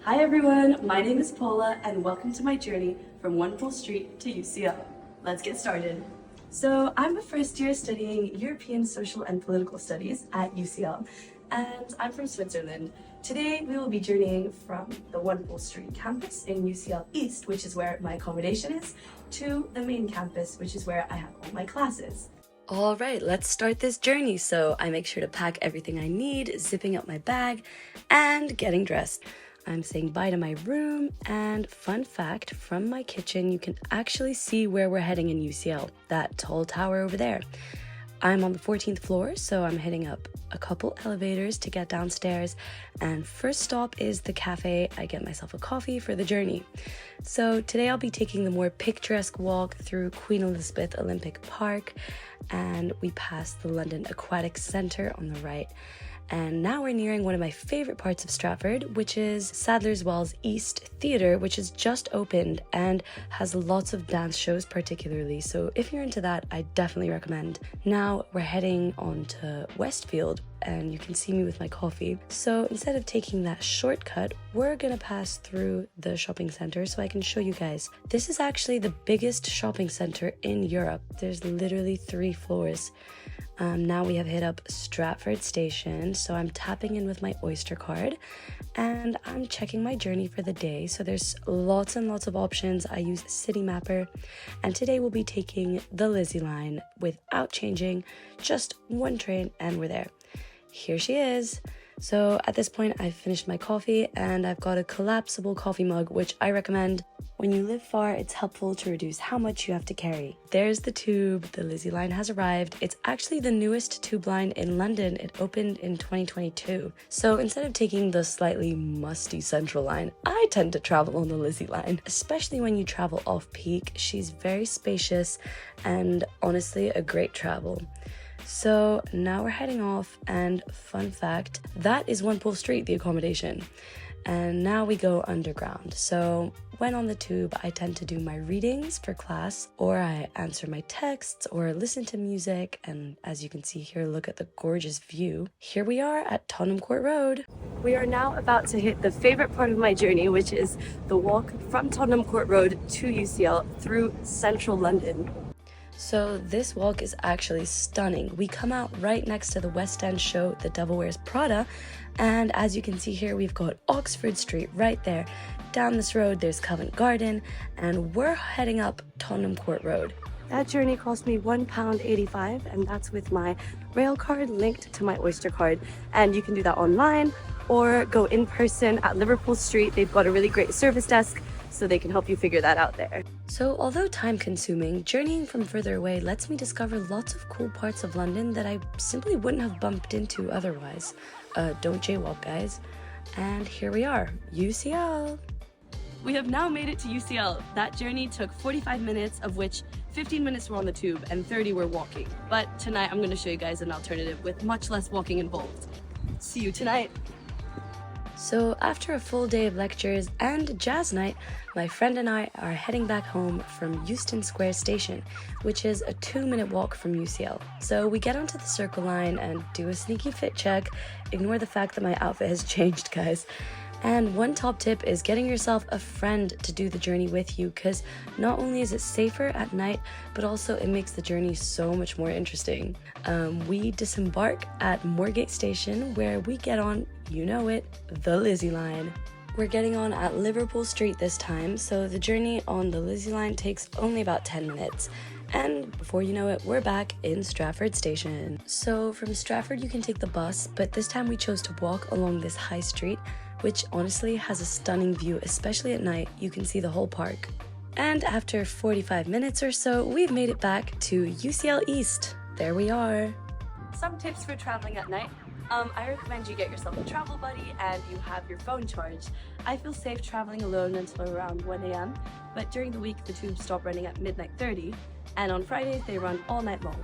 Hi everyone, my name is Pola and welcome to my journey from One Street to UCL. Let's get started. So I'm a first year studying European Social and Political Studies at UCL and I'm from Switzerland. Today we will be journeying from the One Street campus in UCL East, which is where my accommodation is, to the main campus, which is where I have all my classes. All right, let's start this journey. So I make sure to pack everything I need, zipping up my bag and getting dressed. I'm saying bye to my room, and fun fact, from my kitchen you can actually see where we're heading in UCL, that tall tower over there. I'm on the 14th floor, so I'm heading up a couple elevators to get downstairs, and first stop is the cafe. I get myself a coffee for the journey. So today I'll be taking the more picturesque walk through Queen Elizabeth Olympic Park, and we pass the London Aquatic Centre on the right. And now we're nearing one of my favorite parts of Stratford, which is Sadler's Wells East Theatre, which has just opened and has lots of dance shows particularly. So if you're into that, I definitely recommend. Now we're heading on to Westfield and you can see me with my coffee. So instead of taking that shortcut, we're gonna pass through the shopping center so I can show you guys. This is actually the biggest shopping center in Europe. There's literally 3 floors. Now we have hit up Stratford station, so I'm tapping in with my Oyster card and I'm checking my journey for the day. So there's lots and lots of options. I use City Mapper, and today we'll be taking the Lizzie line without changing, just one train and we're there. Here she is. So at this point I've finished my coffee and I've got a collapsible coffee mug, which I recommend. When you live far, it's helpful to reduce how much you have to carry. There's the tube, the Lizzie line has arrived. It's actually the newest tube line in London. It opened in 2022. So instead of taking the slightly musty Central line, I tend to travel on the Lizzie line, especially when you travel off-peak. She's very spacious and honestly a great travel. So now we're heading off, and fun fact, that is One Street, the accommodation. And now we go underground. So when on the tube, I tend to do my readings for class, or I answer my texts or listen to music. And as you can see here, look at the gorgeous view. Here we are at Tottenham Court Road. We are now about to hit the favorite part of my journey, which is the walk from Tottenham Court Road to UCL through central London. So this walk is actually stunning. We come out right next to the West End show, The Devil Wears Prada, and as you can see here, we've got Oxford Street right there. Down this road, there's Covent Garden, and we're heading up Tottenham Court Road. That journey cost me £1.85, and that's with my rail card linked to my Oyster card. And you can do that online or go in person at Liverpool Street. They've got a really great service desk, so they can help you figure that out there. So although time consuming, journeying from further away lets me discover lots of cool parts of London that I simply wouldn't have bumped into otherwise. Don't jaywalk, guys. And here we are, UCL. We have now made it to UCL. That journey took 45 minutes, of which 15 minutes were on the tube and 30 were walking. But tonight I'm going to show you guys an alternative with much less walking involved. See you tonight. So after a full day of lectures and jazz night, my friend and I are heading back home from Euston Square Station, which is a 2-minute walk from UCL. So we get onto the Circle line and do a sneaky fit check. Ignore the fact that my outfit has changed, guys. And one top tip is getting yourself a friend to do the journey with you, because not only is it safer at night, but also it makes the journey so much more interesting. We disembark at Moorgate Station, where we get on, you know it, the Lizzie line. We're getting on at Liverpool Street this time, so the journey on the Lizzie line takes only about 10 minutes. And before you know it, we're back in Stratford station. So from Stratford you can take the bus, but this time we chose to walk along this high street, which honestly has a stunning view, especially at night. You can see the whole park. And after 45 minutes or so, we've made it back to UCL East. There we are. Some tips for traveling at night. I recommend you get yourself a travel buddy and you have your phone charged. I feel safe traveling alone until around 1 a.m, but during the week the tubes stop running at midnight 30, and on Fridays they run all night long.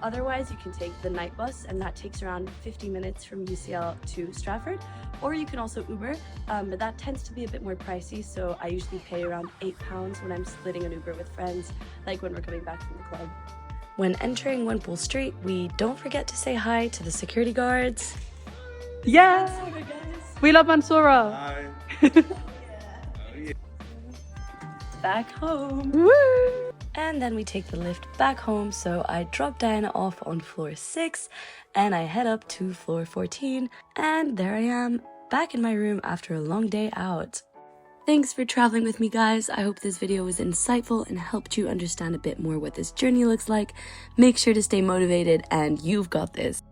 Otherwise, you can take the night bus, and that takes around 50 minutes from UCL to Stratford, or you can also Uber, but that tends to be a bit more pricey, so I usually pay around £8 when I'm splitting an Uber with friends, like when we're coming back from the club. When entering One Street, we don't forget to say hi to the security guards. Yeah! We love Mansoura! Hi! Back home. Woo! And then we take the lift back home, so I drop Diana off on floor 6 and I head up to floor 14, and there I am, back in my room after a long day out. Thanks for traveling with me, guys. I hope this video was insightful and helped you understand a bit more what this journey looks like. Make sure to stay motivated, and you've got this.